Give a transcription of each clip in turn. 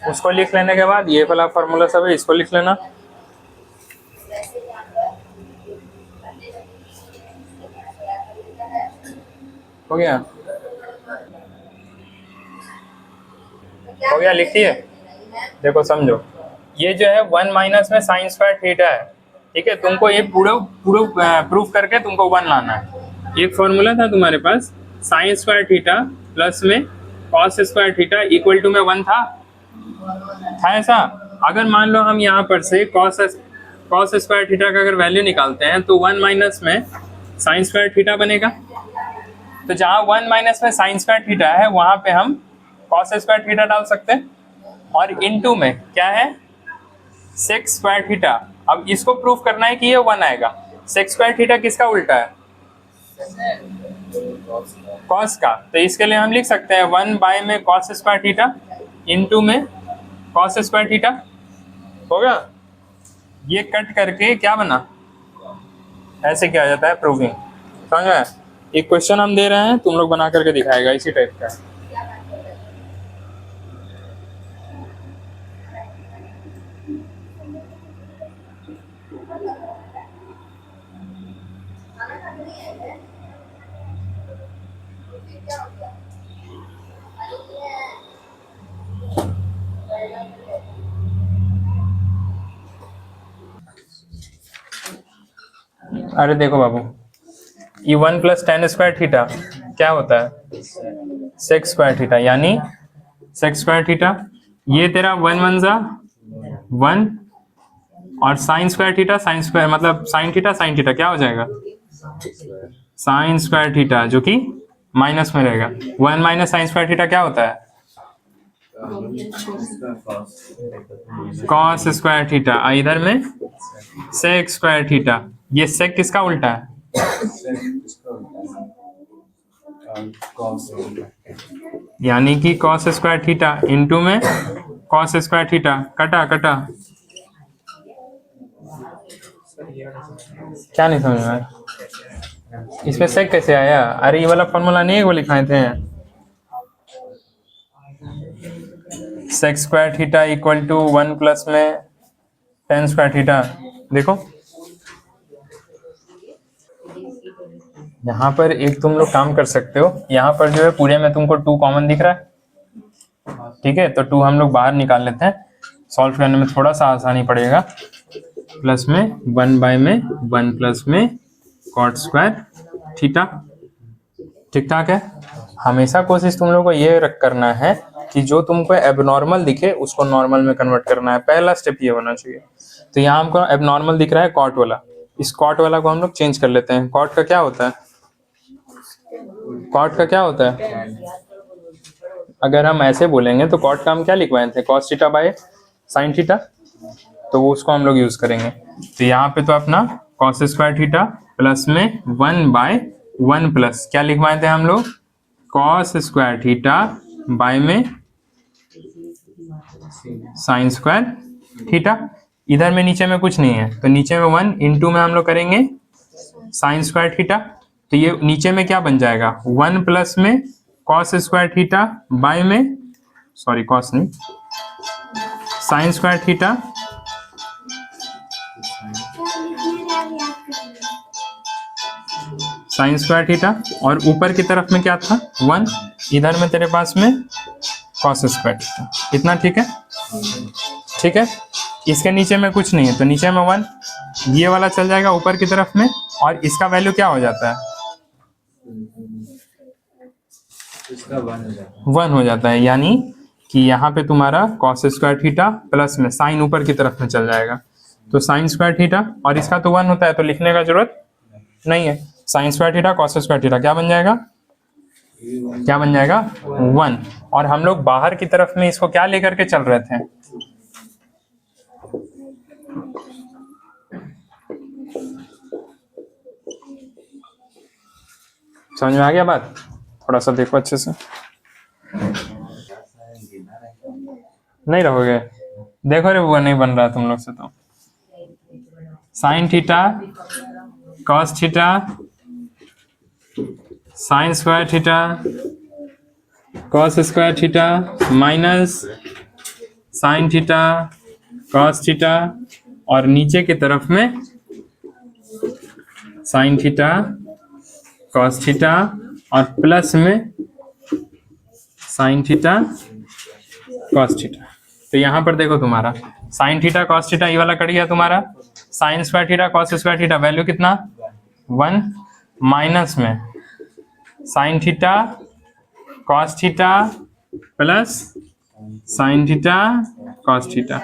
उसको लिख लेने के बाद ये वाला फॉर्मूला सब है, इसको लिख लेना। हो गया? हो गया, लिख दिए? देखो समझो, ये जो है 1 माइनस में साइन स्क्वायर थीटा है, ठीक है। तुमको ये पूरा पूरा प्रूफ करके तुमको 1 लाना है। एक फॉर्मूला था तुम्हारे पास, साइन स्क्वायर थीटा प्लस में cos square theta equal to में 1 था ऐसा। अगर मान लो हम यहाँ पर से कॉस स्क्वायर थीटा का अगर वैल्यू निकालते हैं तो 1 माइनस में साइन स्क्वायर थीटा बनेगा। तो जहाँ 1 माइनस में साइन स्क्वायर थीटा है वहाँ पे हम कॉस स्क्वायर थीटा डाल सकते हैं, और इनटू में क्या है, सेक स्क्वायर थीटा। अब इसको प्रूफ करना है कि ये 1 आएगा। सेक स्क्वायर थीटा किसका उल्टा है? कॉस का। तो इसके लिए हम लिख सकते हैं 1 बाय में कॉस स्क्वायर थीटा इनटू में कॉस स्क्वायर थीटा। होगा? ये कट करके क्या बना, ऐसे क्या आ जाता है प्रूविंग। समझ में? एक क्वेश्चन हम दे रहे हैं, तुम लोग बना करके दिखाएगा, इसी टाइप का। अरे देखो बाबू, ये 1 प्लस टेन स्क्वायर थीटा क्या होता है? सेक स्क्वायर थीटा, यानी सेक स्क्वायर थीटा। ये तेरा 1 1 जा 1, और sign square theta, sine square मतलब साइन थीटा, साइन थीटा क्या हो जाएगा? साइन स्क्वायर थीटा, जो कि माइनस में रहेगा। 1 माइनस साइन स्क्वायर थीटा क्या होता है? Cos square theta. इधर में सेक स्क्वायर थीटा। ये सेक किसका उल्टा है? यानी कि कॉस स्क्वायर थीटा इनटू में कॉस स्क्वायर थीटा। कटा कटा, क्या नहीं समझ में? इसमें सेक कैसे आया? अरे ये वाला फॉर्मूला नहीं है वो लिखाए थे, sec square theta equal to 1 plus में टेन स्क्वायर थीटा। देखो यहाँ पर एक तुम लोग काम कर सकते हो, यहाँ पर जो है पूरे में तुमको 2 कॉमन दिख रहा है, ठीक है। तो 2 हम लोग बाहर निकाल लेते हैं, सॉल्व करने में थोड़ा सा आसानी पड़ेगा। प्लस में 1 बाय में 1 प्लस में कॉट स्क्वायर थीटा। ठीक ठाक है। हमेशा कोशिश तुम लोग को ये करना है कि जो तुमको एबनॉर्मल दिखे उसको नॉर्मल में कन्वर्ट करना है। पहला स्टेप ये होना चाहिए। तो यहाँ हमको एबनॉर्मल दिख रहा है कॉट वाला, इस कॉट वाला को हम लोग चेंज कर लेते हैं। कॉट का क्या होता है? कॉट का क्या होता है? अगर हम ऐसे बोलेंगे तो कॉट का हम क्या लिखवाए थे? Cos theta by sine theta. तो वो उसको हम लोग यूज करेंगे। तो यहाँ पे तो अपना कॉस स्क्वायर थीटा प्लस में 1 बाय 1 प्लस क्या लिखवाए थे हम लोग? कॉस स्क्वायर थीटा बाय में साइन स्क्वायर थीटा। इधर में नीचे में कुछ नहीं है, तो नीचे में 1 इनटू में हम लोग करेंगे साइन स्क्वायर थीटा। तो ये नीचे में क्या बन जाएगा? 1 प्लस में कॉस स्क्वायर थीटा बाय में, सॉरी कॉस नहीं, sign square theta sine square theta, और ऊपर की तरफ में क्या था? 1। इधर में तेरे पास में कॉस स्क्वायर थीटा। इतना ठीक है? ठीक है। इसके नीचे में कुछ नहीं है, तो नीचे में 1, ये वाला चल जाएगा ऊपर की तरफ में, और इसका वैल्यू क्या हो जाता है? 1 हो जाता है। यानी कि यहाँ पे तुम्हारा कॉस स्क्वायर थीटा प्लस में साइन ऊपर की तरफ में चल जाएगा, तो साइन स्क्वायर थीटा, और इसका तो 1 होता है तो लिखने का जरूरत नहीं है। Sign square theta cos square theta क्या बन जाएगा? क्या बन जाएगा? 1। और हम लोग बाहर की तरफ में इसको क्या लेकर के चल रहे थे? समझ में आ गया बात? थोड़ा सा देखो अच्छे से। नहीं रहोगे? देखो रे वो नहीं बन रहा तुम लोग से। तो sign theta cos theta sine square theta cos square theta minus sign theta cos theta, और नीचे की तरफ में साइन थीटा कॉस थीटा और प्लस में साइन थीटा कॉस थीटा। तो यहां पर देखो तुम्हारा साइन थीटा कॉस थीटा ये वाला कट गया तुम्हारा, sign square theta cos square theta value कितना 1 माइनस में sine theta cos theta plus sign theta cos theta.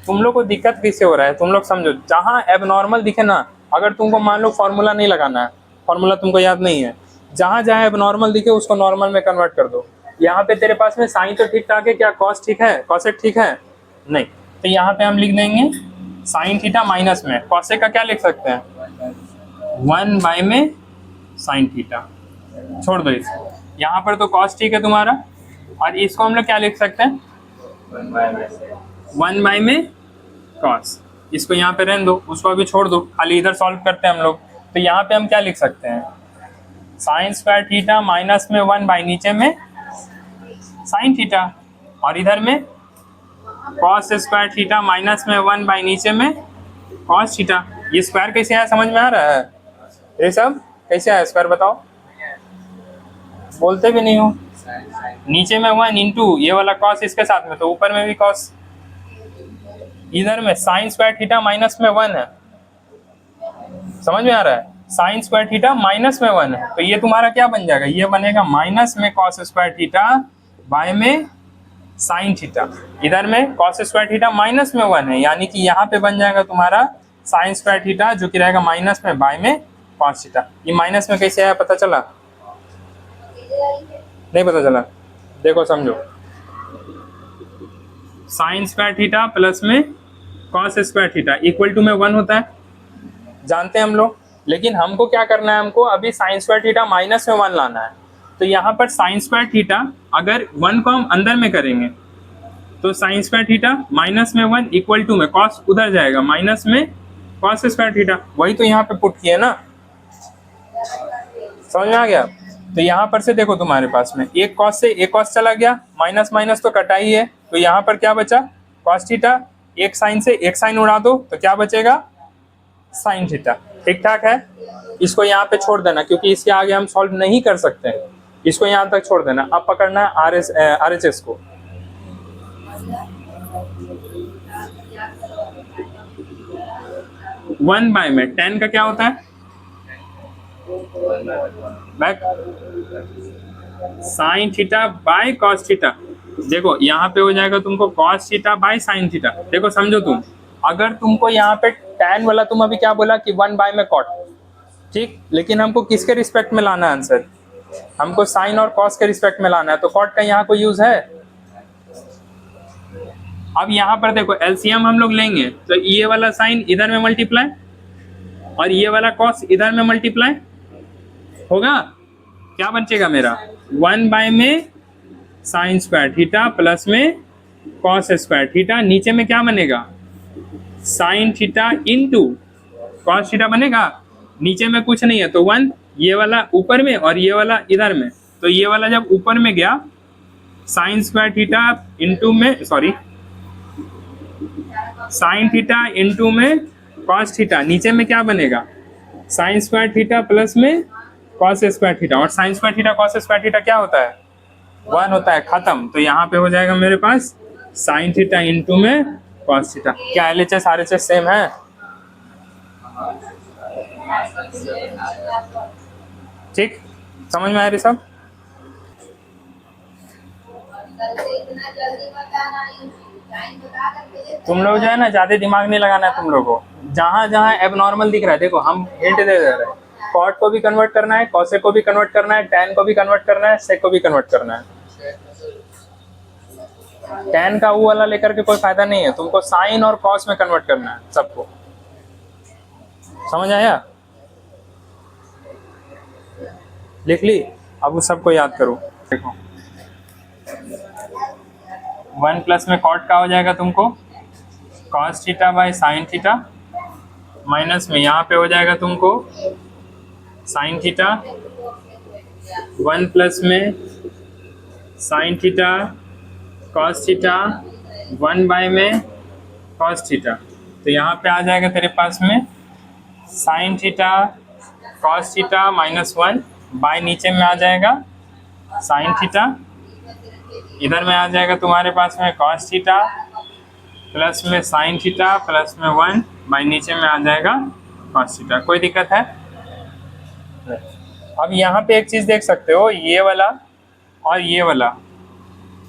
तुम लोग को दिक्कत किससे हो रहा है, तुम लोग समझो, जहां एबनॉर्मल दिखे ना, अगर तुमको मान लो फॉर्मूला नहीं लगाना है, फॉर्मूला तुमको याद नहीं है, जहां जहां एबनॉर्मल दिखे उसको नॉर्मल में कन्वर्ट कर दो। यहाँ पे तेरे पास में साइन तो ठीक ठाक है, क्या कॉस ठीक है, कॉसेक ठीक है नहीं, तो यहाँ पे हम लिख देंगे साइन थीटा माइनस में कॉसेक का क्या लिख सकते हैं 1 बाय में साइन थीटा, छोड़ दो इसको। यहाँ पर तो कॉस ठीक है तुम्हारा, और इसको हम लोग क्या लिख सकते हैं 1 बाय में कॉस, इसको यहाँ पे रहने दो, उसको अभी छोड़ दो, खाली इधर सॉल्व करते हैं हम लोग। तो यहाँ पे हम क्या लिख सकते हैं साइन स्क्वायर थीटा माइनस में 1 बाय नीचे में साइन थीटा, और इधर में कॉस स्क्वायर थीटा माइनस में 1 बाय नीचे में कॉस थीटा। ये स्क्वायर कैसे आया समझ में आ रहा है, ये सब कैसे आया स्क्वायर बताओ, बोलते भी नहीं हो। नीचे में 1 इंटू ये वाला कॉस इसके साथ में, तो ऊपर में भी कॉस, इधर में साइन स्क्वायर थीटा माइनस में 1 है, समझ में आ रहा है, साइन स्क्वायर थीटा माइनस में 1 है, तो ये तुम्हारा क्या बन जाएगा, ये बनेगा माइनस में कॉस स्क्वायर थीटा बाय में साइन थीटा, इधर में कॉस स्क्वायर थीटा माइनस में 1 है, यानी कि यहाँ पे बन जाएगा तुम्हारा साइन स्क्वायर थीटा जो कि रहेगा माइनस में बाय में कॉस थीटा। ये माइनस में कैसे आया पता चला, नहीं पता चला, देखो समझो, साइन स्क्वायर थीटा प्लस में cos square theta equal to में 1 होता है, जानते हैं हम लोग, लेकिन हमको क्या करना है, हमको अभी साइन स्क्वायर थीटा माइनस में 1 लाना है। तो यहाँ पर साइन स्क्वायर थीटा अगर 1 को हम अंदर में करेंगे तो साइन स्क्वायर थीटा माइनस में 1 इक्वल टू में कॉस उधर जाएगा माइनस में कॉस स्क्वायर थीटा, वही तो यहाँ पे पुट किया ना, समझ में आ गया। तो यहाँ पर से देखो तुम्हारे पास में एक कॉस से एक कॉस चला गया, माइनस माइनस तो कटा ही है, तो यहाँ पर क्या बचा कॉस थीटा, एक साइन से एक साइन उड़ा दो तो क्या बचेगा साइन थीटा, ठीक ठाक है। इसको यहाँ पे छोड़ देना क्योंकि इसके आगे हम सॉल्व नहीं कर सकते हैं, इसको यहाँ तक छोड़ देना। अब पकड़ना है RHS को, वन बाय में tan का क्या होता है back sine theta by cos theta. देखो यहाँ पे हो जाएगा तुमको cos theta by sine theta. देखो समझो तुम, अगर तुमको यहाँ पे tan वाला तुम अभी क्या बोला कि 1 बाय में कॉट, ठीक, लेकिन हमको किसके रिस्पेक्ट में लाना है आंसर, हमको साइन और कॉस के रिस्पेक्ट में लाना है, तो कॉट का यहाँ कोई यूज है। अब यहाँ पर देखो एलसीएम हम लोग लेंगे तो ये वाला साइन इधर में मल्टीप्लाई और ये वाला कॉस इधर में मल्टीप्लाई होगा, क्या बचेगा मेरा 1 बाय में साइन स्क्वायर थीटा प्लस में कॉस स्क्वायर थीटा, नीचे में क्या बनेगा sine theta into cos theta बनेगा, नीचे में कुछ नहीं है तो 1, ये वाला ऊपर में और ये वाला इधर में, तो ये वाला जब ऊपर में गया साइन स्क्वायर थीटा इंटू में सॉरी साइन थीटा इंटू में कॉस थीटा, नीचे में क्या बनेगा साइन स्क्वायर थीटा प्लस में कॉस स्क्वायर थीटा, और sign square theta cos square theta क्या होता है 1 होता है, खत्म। तो यहाँ पे हो जाएगा मेरे पास साइन थीटा इंटू में कॉस थीटा। क्या LHS RHS सेम है, ठीक, समझ में आ रही सब। तुम लोग जो है ना ज्यादा दिमाग नहीं लगाना है तुम लोगों को, जहां जहां एबनॉर्मल दिख रहा है देखो हम हिंट दे रहे हैं, कॉट को भी कन्वर्ट करना है, कॉसेक को भी कन्वर्ट करना है, टैन को भी कन्वर्ट करना है, सेक को भी कन्वर्ट करना है। टैन का वो वाला लेकर के कोई फायदा नहीं है, तुमको साइन और कॉस में कन्वर्ट करना है सबको, समझ आया, लिख ली। अब उस सबको याद करो, देखो 1 प्लस में कॉट का हो जाएगा तुमको cos theta by sine theta minus में यहाँ पे हो जाएगा तुमको साइन थीटा, 1 प्लस में sine theta cos theta, 1 by में कॉस थीटा। तो यहाँ पे आ जाएगा तेरे पास में sine theta cos theta -1 by नीचे में आ जाएगा साइन थीटा, इधर में आ जाएगा तुम्हारे पास में कॉस थीटा प्लस में साइन थीटा प्लस में 1 बाय नीचे में आ जाएगा कॉस थीटा। कोई दिक्कत है? अब यहाँ पे एक चीज देख सकते हो, ये वाला और ये वाला,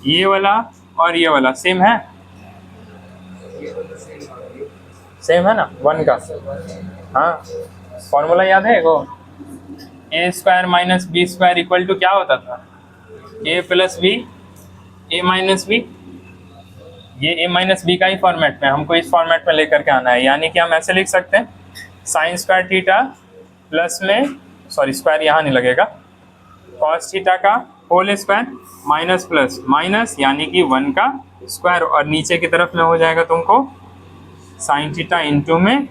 ये वाला और ये वाला सेम है, सेम है ना 1 का। हाँ, फॉर्मूला याद है को, A square minus B square equal to क्या होता था, A plus B A minus B. ये ए माइनस बी का ही फॉर्मेट में, हमको इस फॉर्मेट में लेकर के आना है। यानी कि हम ऐसे लिख सकते हैं साइन स्क्वायर थीटा प्लस में, सॉरी स्क्वायर यहाँ नहीं लगेगा, कॉस थीटा का whole square minus plus minus यानी कि 1 का स्क्वायर, और नीचे की तरफ में हो जाएगा तुमको साइन थीटा इंटू में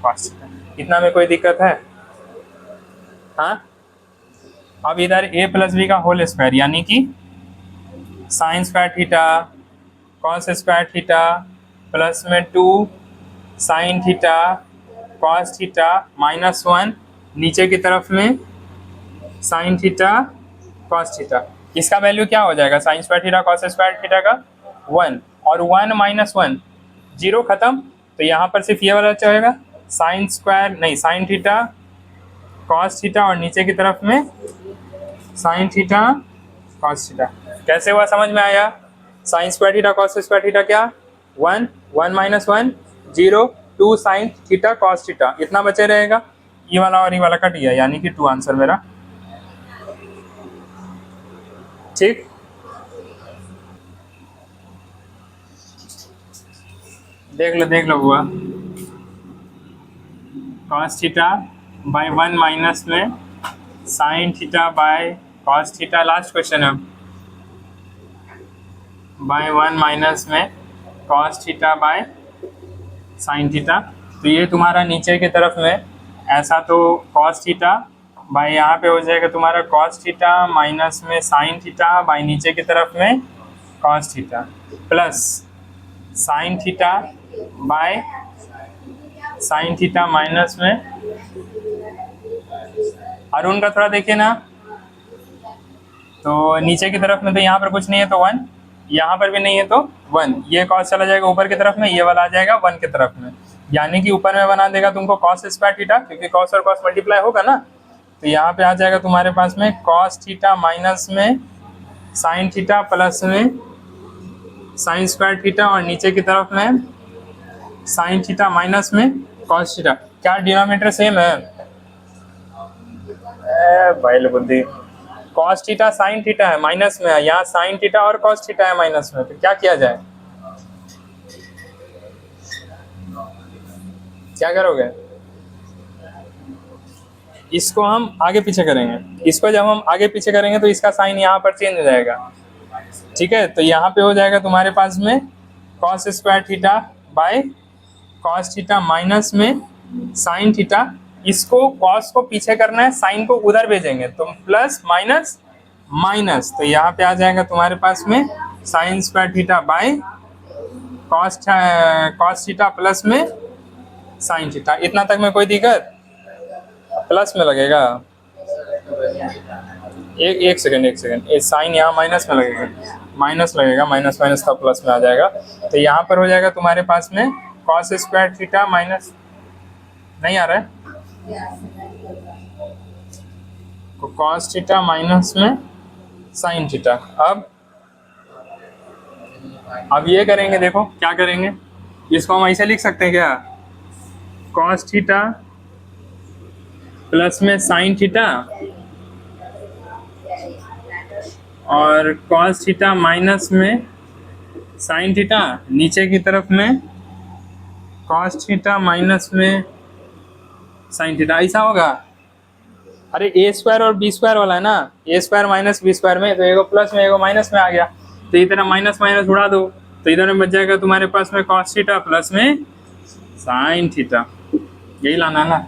कॉस थीटा। इतना में कोई दिक्कत है? हाँ, अब इधर ए प्लस बी का होल स्क्वायर यानी कि sign square theta cos square theta plus में 2 साइन थीटा कॉस थीटा -1 नीचे की तरफ में साइन थीटा कॉस थीटा। इसका वैल्यू क्या हो जाएगा, sign square theta cos square theta का 1 और 1 -1 0 खत्म। तो यहाँ पर सिर्फ ये वाला चाहेगा साइन स्क्वायर नहीं साइन थीटा कॉस थीटा और नीचे की तरफ में साइन थीटा कॉस थीटा। कैसे हुआ समझ में आया? Sign square theta cos square theta क्या, 1 1 -1 0 2 साइन थीटा कॉस थीटा, इतना बचे रहेगा। ये वाला और ये वाला कट गया यानी कि 2 आंसर मेरा। ठीक, देख लो हुआ कॉस थीटा बाय 1 माइनस में sine theta by cos theta. Last question है, बाय 1 माइनस में cos theta by sine theta. तो ये तुम्हारा नीचे की तरफ में ऐसा, तो कॉस थीटा बाय यहाँ पे हो जाएगा तुम्हारा कॉस थीटा माइनस में साइन थीटा बाय नीचे की तरफ में cos theta plus sine theta by sine theta minus में, अरुण का थोड़ा देखिए ना, तो नीचे की तरफ में तो यहाँ पर कुछ नहीं है तो 1, यहाँ पर भी नहीं है तो 1, ये कॉस चला जाएगा ऊपर की तरफ में, ये वाला आ जाएगा 1 की तरफ में, यानी कि ऊपर में बना देगा तुमको कॉस स्क्वायर थीटा, क्योंकि कॉस और कॉस मल्टीप्लाई होगा ना। तो यहाँ पे आ जाएगा तुम्हारे पास में कॉस थीटा माइनस में साइन थीटा प्लस में साइन स्क्वायर थीटा और नीचे की तरफ में साइन थीटा माइनस में कॉस थीटा। क्या डिनोमिनेटर सेम है? भाई बुद्धि, कॉस थीटा साइन थीटा है माइनस में है, यहाँ साइन थीटा और कॉस थीटा है माइनस में, तो क्या किया जाए, क्या करोगे? इसको हम आगे पीछे करेंगे, इसको जब हम आगे पीछे करेंगे तो इसका साइन यहाँ पर चेंज हो जाएगा। ठीक है, तो यहाँ पे हो जाएगा तुम्हारे पास में cos square theta by cos theta minus में साइन थीटा। इसको कॉस को पीछे करना है, साइन को उधर भेजेंगे तो प्लस माइनस माइनस, तो यहाँ पे आ जाएगा तुम्हारे पास में sign square theta by cos theta plus में साइन थीटा। इतना तक में कोई दिक्कत? प्लस में लगेगा, एक सेकंड, ये साइन यहाँ माइनस में लगेगा, माइनस लगेगा, माइनस माइनस का प्लस में आ जाएगा। तो यहाँ पर हो जाएगा तुम्हारे पास में कॉस स्क्वायर थीटा माइनस, नहीं आ रहा है तो कॉस थीटा माइनस में साइन थीटा। अब ये करेंगे, देखो क्या करेंगे, इसको हम ऐसे लिख सकते हैं क्या, कॉस थीटा प्लस में साइन थीटा और कॉस थीटा माइनस में साइन थीटा, नीचे की तरफ में कॉस थीटा माइनस में साइन थीटा, ऐसा होगा। अरे ए स्क्वायर और बी स्क्वायर वाला है ना, ए स्क्वायर माइनस बी स्क्वायर में, तो एगो प्लस में एगो माइनस में आ गया, तो इधर माइनस माइनस उड़ा दो, तो इधर में बच जाएगा तुम्हारे पास में कॉस थीटा प्लस में साइन थीटा। यही लाना है ना।